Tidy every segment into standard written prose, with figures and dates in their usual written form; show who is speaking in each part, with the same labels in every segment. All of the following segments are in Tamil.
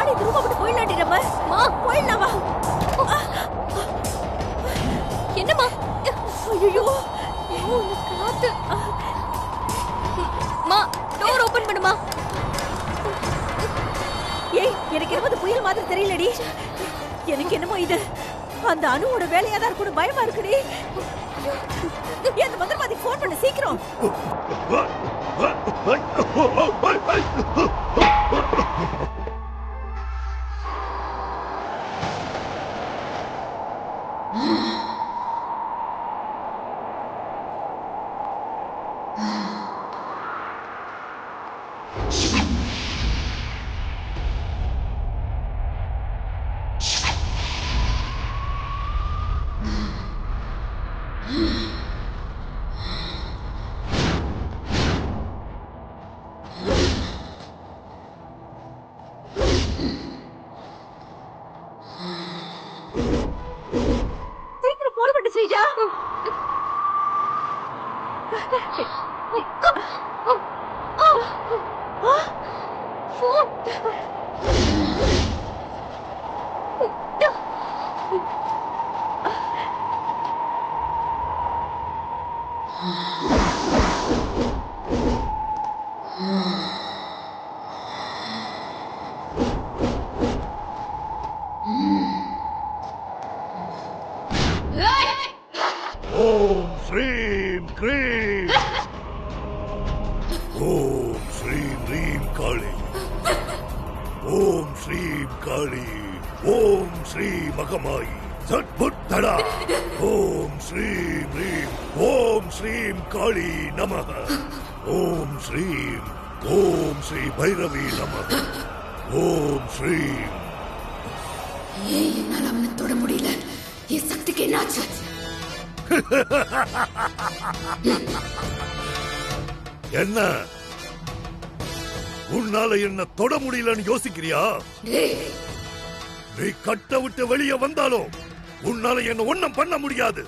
Speaker 1: வாடி இந்த ரூம் விட்டு போயிடலாடி நம்ம. மா போயிடலாம் வா. என்னம்மா? ஐயோ காத்து. மா டோர் ஓபன் பண்ணுமா. ஏய் எனக்கு என்னமோ புயல் மாதிரி தெரியலடி. எனக்கு என்னமோ இது அந்த அணுவோட வேலையா தான் கூட பயமா இருக்குடி. அந்த மந்திரவாதிக்கு ஃபோன் பண்ணு சீக்கிரம். சீக்கிரம் போன் பண்ணு ஸ்ரீஜா.
Speaker 2: ஓம் ஸ்ரீம் க்ரீம் ஓம் ஸ்ரீம் ரீம் காளி ஓம் ஸ்ரீம் காளி ஓம் ஸ்ரீ மகமாயி சத்புத்தடா ஓம் ஸ்ரீம் ரீம் ஓம் ஸ்ரீம் காளி நமஹ ஓம் ஸ்ரீ பைரவி நமஹ ஓம் ஸ்ரீம்.
Speaker 3: ஏன் என்னால் அவனை தொட முடியல? என் சக்திக்கு என்னாச்சு?
Speaker 2: என்ன உன்னால என்ன தொட முடியலன்னு யோசிக்கிறியா? நீ கட்ட விட்டு வெளியே வந்தாலும் உன்னால என்ன ஒண்ணும் பண்ண முடியாது.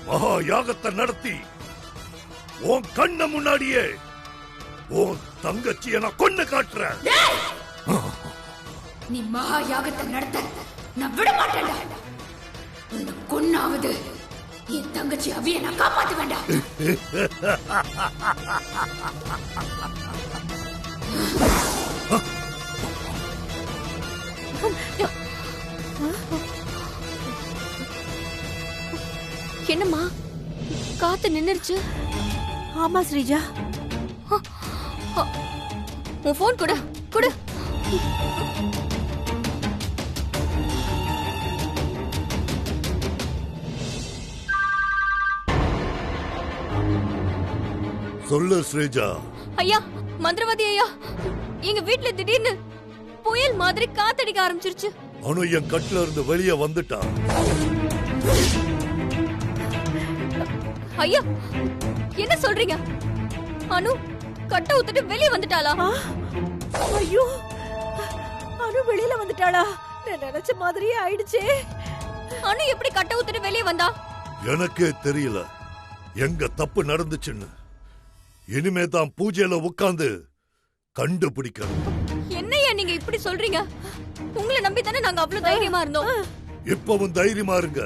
Speaker 2: மகா யாகத்தை நடத்தி உன் கண்ண முன்னாடியே உன் தங்கச்சியை நான் கொண்டு காட்டுறேன்.
Speaker 3: நீ மகா யாகத்தை நடத்த நான் விட மாட்டேன்டா. உன்னை கொன்னாவது என் தங்கச்சி அவிய நான் காப்பாத்த வேண்டாம்.
Speaker 1: என்னம்மா காத்து நின்னுருச்சு? ஆமா ஸ்ரீஜா. உன் போன் கொடு கொடு.
Speaker 2: சொல்லு ஸ்ரீஜா.
Speaker 1: ஐயா மந்திரவாதி ஐயா, எங்க வீட்டுல திடீர்னு புயல் மாதிரி காத்தடிக்க ஆரம்பிச்சிருச்சு.
Speaker 2: அனு என் கட்டுல இருந்து வெளியே வந்துட்டா.
Speaker 1: ஐயா என்ன சொல்றீங்க? அனு கட்ட ஊத்துட்டு வெளியே வந்துட்டாளா? ஐயோ அனு வெளியில வந்துட்டாளா? நான் நினைச்ச மாதிரியே ஆயிடுச்சே. அனு எப்படி கட்ட ஊத்துட்டு வெளியே வந்தா?
Speaker 2: எனக்கே தெரியல எங்க தப்பு நடந்துச்சுன்னு. இனிமே தான் பூஜையில உட்கார்ந்து கண்டுபிடிக்கணும்.
Speaker 1: என்னையா நீங்க இப்படி சொல்றீங்க? உங்களை நம்பி தானே நாங்க அவ்வளவு தைரியமா இருந்தோம்.
Speaker 2: இப்பவும் தைரியமா இருங்க.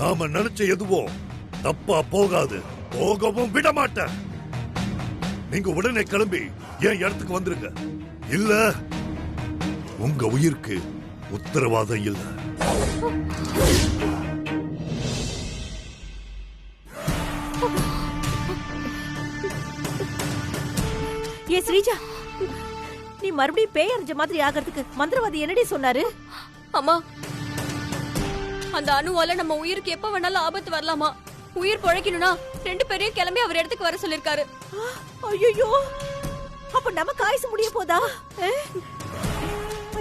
Speaker 2: நாம நினைச்ச எதுவும் தப்பா போகாது, போகவும் விட மாட்டேன். நீங்க உடனே கிளம்பி என் இடத்துக்கு வந்துருங்க. இல்ல உங்க உயிருக்கு உத்தரவாதம் இல்ல.
Speaker 1: ஏ ஸ்ரீஜா, நீ மறுபடியும் பேய் அறிஞ்ச மாதிரி ஆகிறதுக்கு மந்திரவாதி என்னடி சொன்னாரு? அம்மா, அந்த அணுவால நம்ம உயிருக்கு எப்ப வேணாலும் ஆபத்து வரலாமா? உயிர் பொழைக்கணும்னா 2 பேரையும் கிளம்பி அவர் இடத்துக்கு வர சொல்லிருக்காரு. ஐயோ, அப்ப நமக்கு ஆயுசு முடிய போதா?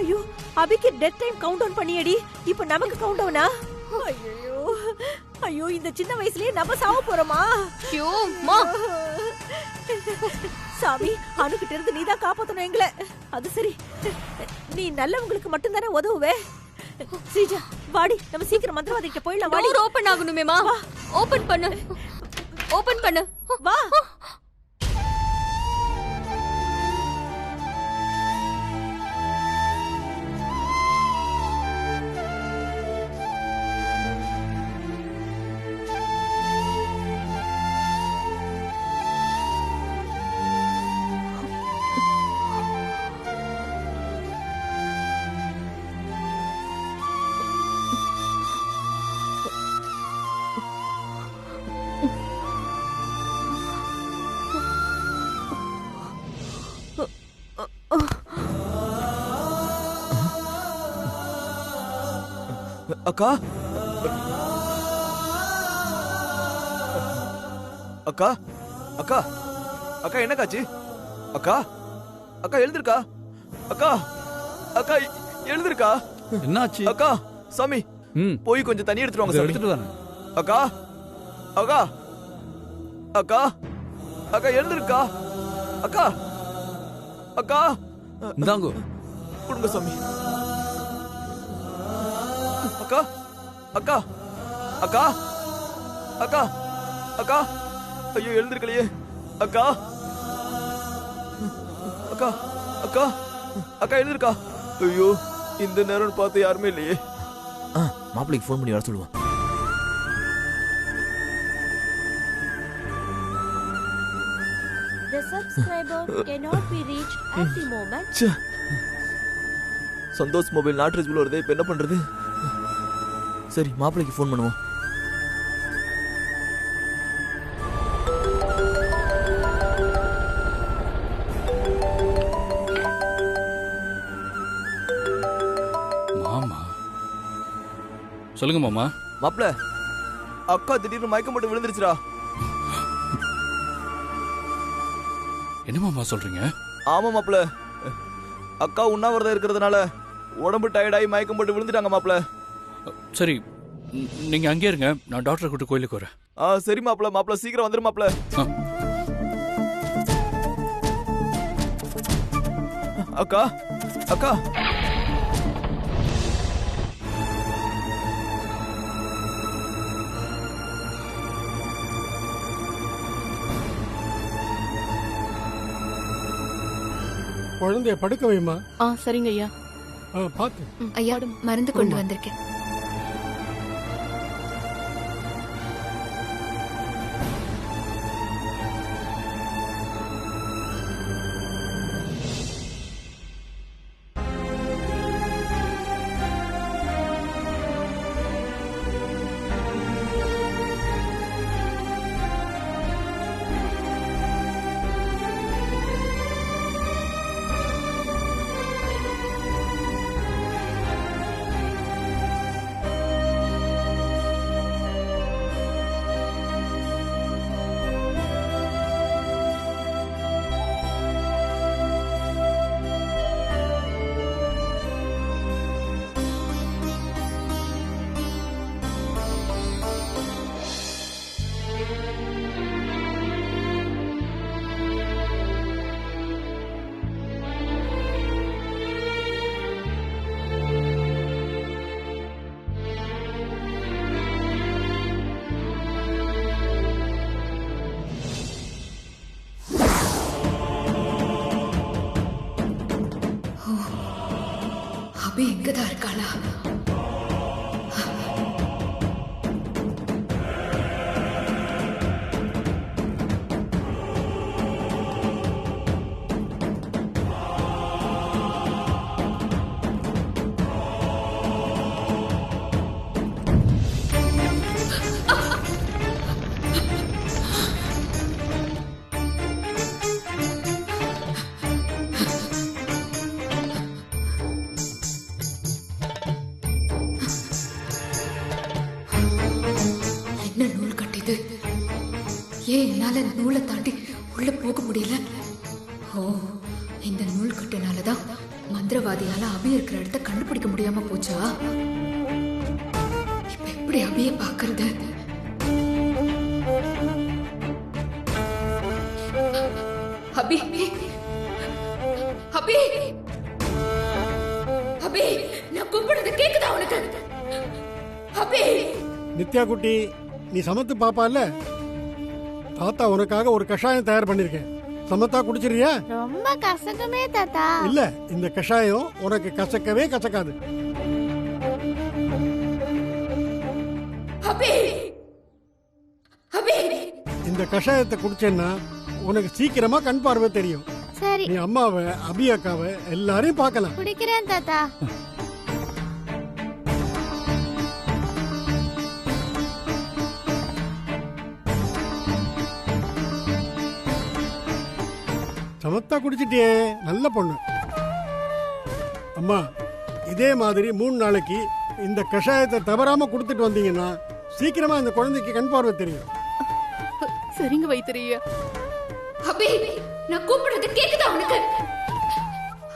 Speaker 1: ஐயோ, அபிக்கு டெத் டைம் கவுண்ட் டவுன் பண்ணியடி. இப்ப நமக்கு கவுண்ட் டவுனா? ஐயோ ஐயோ, இந்த சின்ன வயசுலயே நம்ம சாவ போறோமா? ஐயோ மா, சாமி, அணுகிட்ட இருந்து நீதான் காப்பாத்தணும் எங்களை. அது சரி, நீ நல்லவங்களுக்கு மட்டும் தானே உதவுவே. ஸ்ரீஜா வாடி, நம்ம சீக்கிரம் மந்திரவாதி கிட்ட போயிடலாம். வாடி. டோர் ஓபன் ஆகணுமேமா. ஓபன் பண்ணு, ஓபன் பண்ணு. வா.
Speaker 4: அக்கா அக்கா அக்கா அக்கா என்னக்காச்சு? அக்கா அக்கா எழுந்திருக்கா? அக்கா அக்கா எழுந்திருக்கா?
Speaker 5: என்னாச்சு?
Speaker 4: அக்கா சாமி போய் கொஞ்சம் தண்ணி எடுத்துட்டு வாங்க சாமி.
Speaker 5: எடுத்துட்டு வரேன்.
Speaker 4: அக்கா அக்கா அக்கா அக்கா எழுந்திருக்கா? அக்கா அக்கா
Speaker 5: இந்தாங்கோ.
Speaker 4: கொடுங்க சாமி. அக்கா அக்கா அக்கா அக்கா அக்கா ஐயோ எழுந்திருக்கலையே. அக்கா அக்கா அக்கா அக்கா எழுந்திருக்கா? ஐயோ இந்த நேரம் பார்த்து யாருமே இல்லையே. மாப்பிள்ளைக்கு ஃபோன் பண்ணி வர சொல்லுவான்.
Speaker 1: The subscriber cannot be reached at the moment.
Speaker 4: Santhosh mobile not reachable வருது. இப்போ என்ன பண்றது? சரி மாப்பிள்ளைக்கு ஃபோன் பண்ணுவோம்.
Speaker 5: மாமா சொல்லுங்க மாமா.
Speaker 4: மாப்பிள்ள அக்கா திடீர்னு மயக்கம் போட்டு விழுந்துருச்சுடா.
Speaker 5: என்ன மாமா சொல்றீங்க?
Speaker 4: ஆமா மாப்பிள்ள, அக்கா உண்ணாவிரதம் இருக்கிறதுனால உடம்பு டயர்டாகி மயக்கம் போட்டு விழுந்துட்டாங்க மாப்பிள்ள.
Speaker 5: சரி நீங்க அங்கே இருங்க, நான் டாக்டரை கூட்டு கோயிலுக்கு வரேன்.
Speaker 4: சரி மாப்பிள்ள. மாப்பிள்ள சீக்கிரம் வந்துரு மாப்பிள்ள. அக்கா அக்கா
Speaker 6: குழந்தைய படுக்க வைமா.
Speaker 1: சரிங்க ஐயா.
Speaker 6: பாத்து
Speaker 3: ஐயா மருந்து கொண்டு வந்திருக்கேன். அபி இங்கதான் இருக்காளா? ஏன் என்னால நூலை தாண்டி உள்ள போக முடியல? ஓ, இந்த நூல் கட்டுனாலதான் மந்திரவாதியால அபி இருக்கிற இடத்த கண்டுபிடிக்க முடியாம போச்சா? இப்ப எப்படி அபிய பாக்குறது? அபி அபி அபி, நான் கூப்பிடுறது கேக்குதா உனக்கு? அபி
Speaker 6: நித்யா குட்டி, நீ சமத்து பாப்பால, தாத்தா உனக்காக ஒரு கஷாயம் தயார் பண்ணிருக்கேன். சமத்தா குடிச்சிரியா?
Speaker 1: ரொம்ப கசக்குமே தாத்தா.
Speaker 6: இல்ல, இந்த கஷாயம் உனக்கு கசக்கவே கசக்காது.
Speaker 3: அபி அபி,
Speaker 6: இந்த கஷாயத்தை குடிச்சேன்னா உனக்கு சீக்கிரமா கண் பார்வை தெரியும்.
Speaker 1: சரி,
Speaker 6: நீ அம்மாவை, அபி அக்காவை எல்லாரையும் பார்க்கலாம்.
Speaker 1: குடிக்கிறேன் தாத்தா.
Speaker 6: சமத்தா குடிச்சிட்டியே, நல்ல பொண்ணு. அம்மா, இதே மாதிரி 3 நாளைக்கு இந்த கஷாயத்தை தவறாம கொடுத்துட்டு வந்தீங்கன்னா சீக்கிரமா இந்த குழந்தைக்கு கண் பார்வை தெரியும்.
Speaker 7: சரிங்க வைத்தியரையா.
Speaker 3: அபி, நான் கூப்பிடுறது கேக்குதா உனக்கு?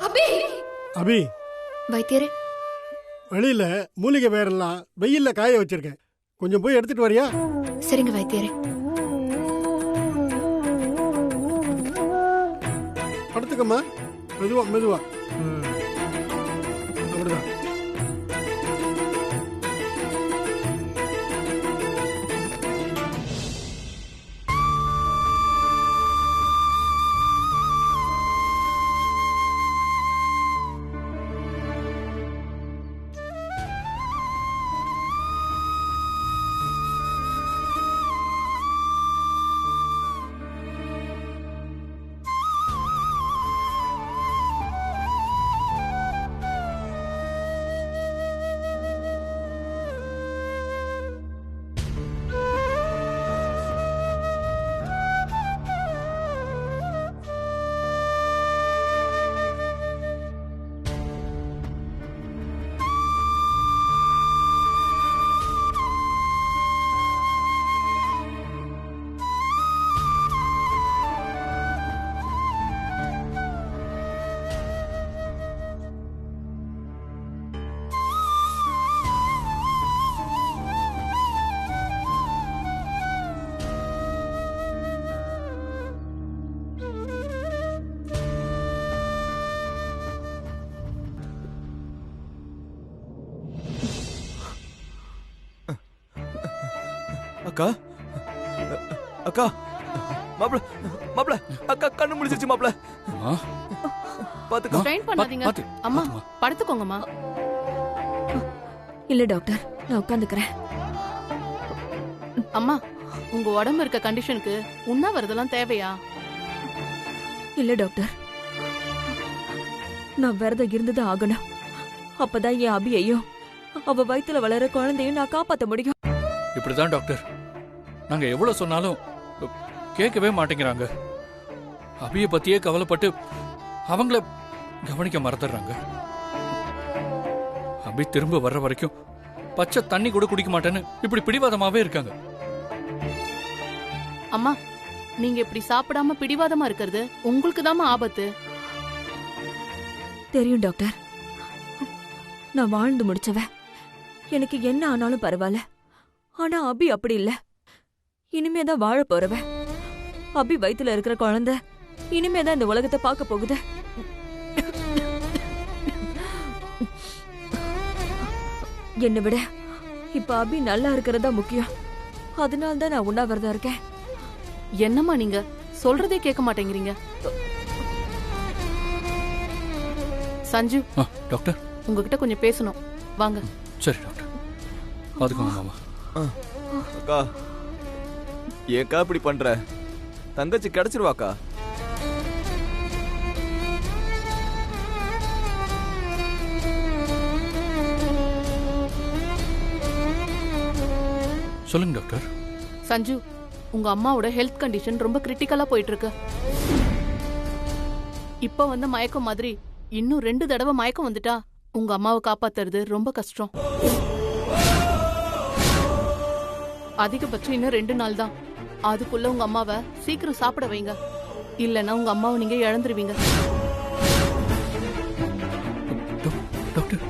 Speaker 3: அபி,
Speaker 6: அபி,
Speaker 3: வைத்தியரே,
Speaker 6: வெளியில மூலிகை வேரெல்லாம் வெயில்ல காய வச்சிருக்கேன், கொஞ்சம் போய் எடுத்துட்டு வரியா?
Speaker 3: சரிங்க வைத்தியரே.
Speaker 6: படுத்துக்கம்மா, மெதுவா மெதுவா. அப்படிதான்.
Speaker 4: அக்கா, அக்கா, மாப்ள, மாப்ள, அக்கா கண்ணு முடிச்சிருச்சு மாப்ள. பாத்துக்கோ.
Speaker 7: ஸ்ட்ரெயின் பண்ணாதீங்க.
Speaker 5: பாத்து,
Speaker 7: அம்மா
Speaker 5: பாத்துமா.
Speaker 7: படுத்துக்கோங்கம்மா.
Speaker 1: இல்ல டாக்டர், நான் உட்காந்துக்கிறேன்.
Speaker 7: அம்மா, உங்க உடம்பு இருக்க கண்டிஷனுக்கு உண்ணாவிரதெல்லாம் தேவையா?
Speaker 1: இல்ல டாக்டர், நான் விரதம் இருந்தது ஆகணும். அப்பதான் என் அபியையும் அவ வயித்துல வளர குழந்தையும் நான் காப்பாத்த முடியும்.
Speaker 5: இப்படிதான் டாக்டர், நாங்க எவ்வளவு சொன்னாலும் கேட்கவே மாட்டேங்கிறாங்க. அபிய பத்தியே கவலைப்பட்டு அவங்கள கவனிக்க மறந்துடுறாங்க. அபி திரும்ப வர்ற வரைக்கும் பச்சை தண்ணி கூட குடிக்க மாட்டேன்னு இப்படி பிடிவாதமாவே இருக்காங்க.
Speaker 7: அம்மா, நீங்க இப்படி சாப்பிடாம பிடிவாதமா இருக்கிறது உங்களுக்கு தாமா ஆபத்து.
Speaker 1: தெரியும் டாக்டர், நான் வாழ்ந்து முடிச்சவ. எனக்கு என்ன ஆனாலும் பரவாயில்ல. ஆனா அபி அப்படி இல்ல. இனிமேதான் வாழ போறவ. அபி வயித்துல இருக்கிற குழந்தை இனிமேதான் இந்த உலகத்தை பார்க்க போகுது. என்னை விட இப்ப அபி நல்லா இருக்கிறதா முக்கியம். அதனால்தான் நான் உண்ணாவிரதம் இருக்கேன்.
Speaker 7: என்னம்மா நீங்க சொல்றதே கேட்க மாட்டேங்கிறீங்க. சஞ்சு,
Speaker 5: டாக்டர்
Speaker 7: உங்ககிட்ட கொஞ்சம் பேசணும், வாங்க.
Speaker 5: சரி டாக்டர், பாத்துக்கோங்க மாமா.
Speaker 4: அக்கா, ஏக்கா இப்படி பண்ற? தங்கச்சி கிடைச்சிருவாக்கா.
Speaker 5: சொல்லுங்க டாக்டர்.
Speaker 7: சஞ்சு, உங்க அம்மாவோட ஹெல்த் கண்டிஷன் ரொம்ப கிரிட்டிக்கலா போயிட்டு இருக்கு. இப்ப வந்த மயக்கம் மாதிரி இன்னும் 2 தடவை மயக்கம் வந்துட்டா உங்க அம்மாவை காப்பாத்துறது ரொம்ப கஷ்டம். அதிகபட்சம் இன்னும் 2 நாள் தான். அதுக்குள்ள உங்க அம்மாவை சீக்கிரம் சாப்பிட வைங்க. இல்லைன்னா உங்க அம்மாவை நீங்க இழந்துருவீங்க.
Speaker 5: டாக்டர்,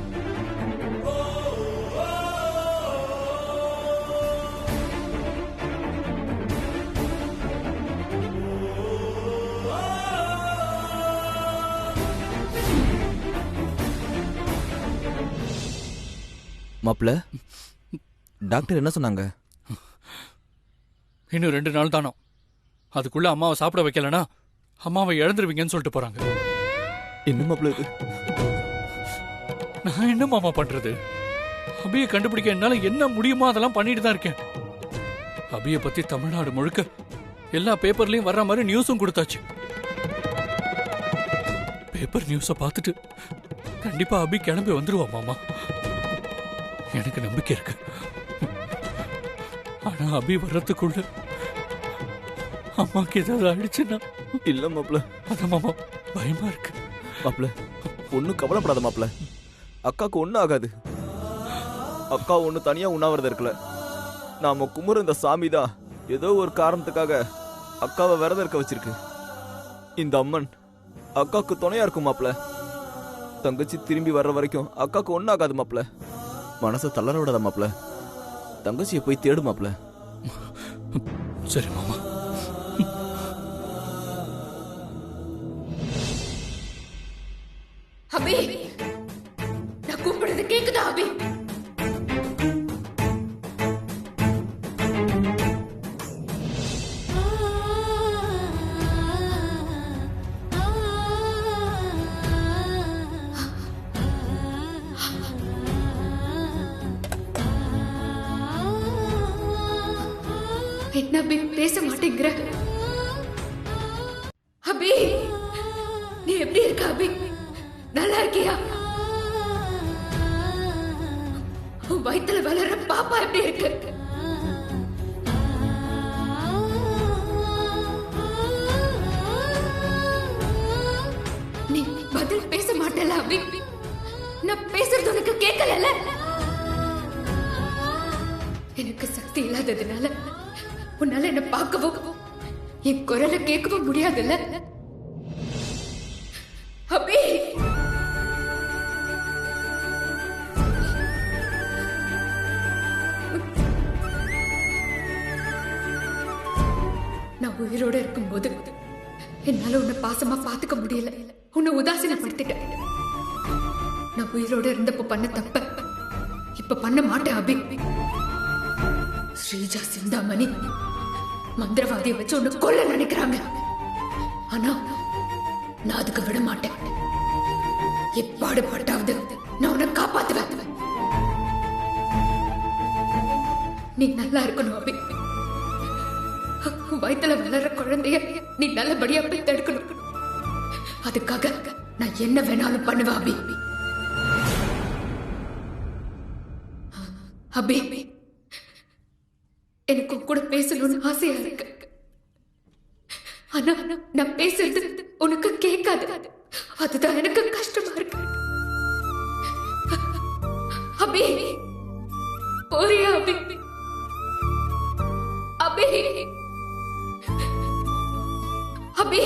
Speaker 4: மாப்ள, டாக்டர் என்ன சொன்னாங்க?
Speaker 5: இன்னும் 2 நாள் தானோ. அதுக்குள்ள அம்மாவை சாப்பிட வைக்கலனா அம்மாவை இழந்துருவீங்கன்னு சொல்லிட்டு போறாங்க.
Speaker 4: என்ன மாப்ள இது?
Speaker 5: நான் என்ன மாமா பண்றது? அபியை கண்டுபிடிக்க என்னால என்ன முடியுமோ அதெல்லாம் பண்ணிட்டு தான் இருக்கேன். அபியை பத்தி தமிழ்நாடு முழுக்க எல்லா பேப்பர்லயும் வர்ற மாதிரி நியூஸும் கொடுத்தாச்சு. பேப்பர் நியூஸ பார்த்துட்டு கண்டிப்பா அபி கிளம்பி வந்துருவா மாமா. எனக்கு நம்பிக்கை இருக்கு. ஆனா அபி வர்றதுக்குள்ள அம்மாக்கு ஏதாவது ஆயிடுச்சுன்னா?
Speaker 4: இல்ல மாப்ள,
Speaker 5: அதான் மாமா பயமா இருக்கு.
Speaker 4: மாப்ள ஒன்னும் கவலைப்படாத மாப்ள, அக்காக்கு ஒன்னும் ஆகாது. அக்கா ஒண்ணு தனியா உண்ணாவிரதம் இருக்கல. நாம குமுற இந்த சாமி தான் ஏதோ ஒரு காரணத்துக்காக அக்காவை விரதம் இருக்க வச்சிருக்கு. இந்த அம்மன் அக்காவுக்கு துணையா இருக்கும் மாப்ள. தங்கச்சி திரும்பி வர்ற வரைக்கும் அக்காவுக்கு ஒன்னாகாது மாப்ள. மனசை தளர விடாத மாப்ள. தங்கச்சியை போய் தேடு மாப்ள.
Speaker 5: சரி மாமா.
Speaker 3: அபி, நான் கூப்பிடுறது கேக்குதா அபி? என்ன அபி பேச மாட்டேங்கிற? அபி, நீ எப்படி இருக்க அபி? நல்லா இருக்கியா? உன் வயித்துல வளர பாப்பா எப்படி இருக்கு? நீ பதில் பேச மாட்டல அபி? நான் பேசுறது உனக்கு கேட்கல? எனக்கு சக்தி இல்லாததுனால உன்னால என்ன பார்க்கவும் என் குரலை கேட்கவும் முடியாதுல்ல அபி? நான் உயிரோட இருக்கும்போது என்னால உன்னை பாசமா பாத்துக்க முடியல. உன்னை உதாசீனப்படுத்திட்டேன். நான் உயிரோட இருந்தப்ப பண்ண தப்ப இப்ப பண்ண மாட்டேன் அபி. ஸ்ரீஜா, சிந்தாமணி மந்திரவாதியை வச்சு உன்னை கொல்ல நினைக்கிறாங்க. ஆனா நான் அதுக்கு விட மாட்டேன். எப்பாடு பட்டாவது நான் உன்னை காப்பாத்துவேன். நீ நல்லா இருக்கணும் அபி. வயித்துல வளர குழந்தைய நீ நல்லபடியா போய் தடுக்கணும். அதுக்காக நான் என்ன வேணாலும் பண்ணுவேன் அபி. அபி, எனக்கு கூட பேசணும்னு ஆசையா இருக்கு. ஆனா நான் பேசுறது உனக்கு கேட்காது. அதுதான் எனக்கு கஷ்டமா இருக்கு அபி. போறியா அபி? அபி, அபி,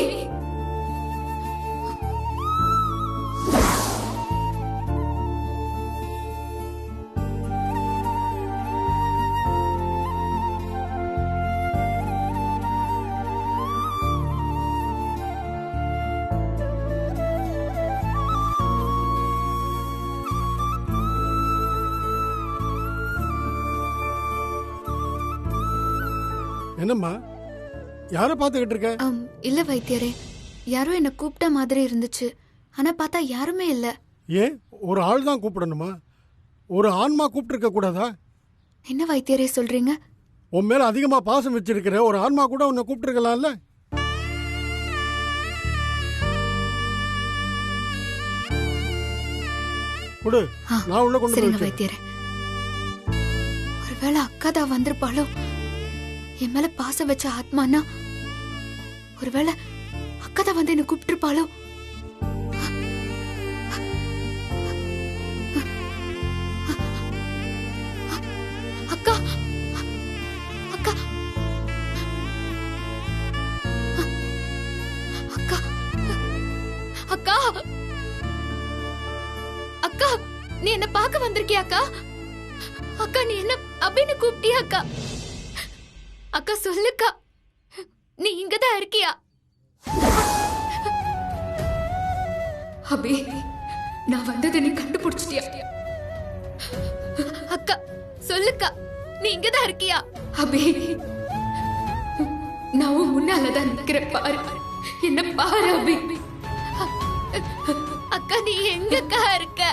Speaker 6: என்னம்மா யாரை பார்த்துக்கிட்டு இருக்க?
Speaker 8: இல்ல வைத்தியரே, யாரோ என்ன கூப்பிட்ட மாதிரி இருந்துச்சு. ஆனா பார்த்தா யாருமே இல்ல.
Speaker 6: ஏன் ஒரு ஆள் தான் கூப்பிடணுமா? ஒரு ஆன்மா கூப்பிட்டு இருக்க கூடாதா?
Speaker 8: என்ன வைத்தியரே சொல்றீங்க?
Speaker 6: உன் மேல அதிகமா பாசம் வச்சிருக்கிற ஒரு ஆன்மா கூட உன்னை கூப்பிட்டு இருக்கலாம்ல? குடு, நான் உள்ள கொண்டு
Speaker 8: சரிங்க வைத்தியரே. ஒருவேளை அக்கா தான் வந்திருப்பாளோ? என் மேல பாசம் வச்ச ஆத்மானா ஒருவேளை அக்கா தான் வந்து என்ன கூப்பிட்டு இருப்பாளோ? அக்கா, அக்கா, அக்கா, அக்கா, அக்கா, நீ என்ன பார்க்க வந்திருக்கியா அக்கா? அக்கா, நீ என்ன அப்படின்னு கூப்பிட்டியா அக்கா? அக்கா சொல்லுக்கா, நீ இங்கதான் இருக்கியா?
Speaker 3: அபி, நான் வந்ததை நீ கண்டுபிடிச்சிட்டியா?
Speaker 8: அக்கா சொல்லுக்கா, நீ இங்கதான் இருக்கியா?
Speaker 3: அபி, நான் உன் முன்னாலதான் நிக்கிறேன், பாரு, என்ன பாரு அபி.
Speaker 8: அக்கா, நீ எங்கக்கா இருக்க?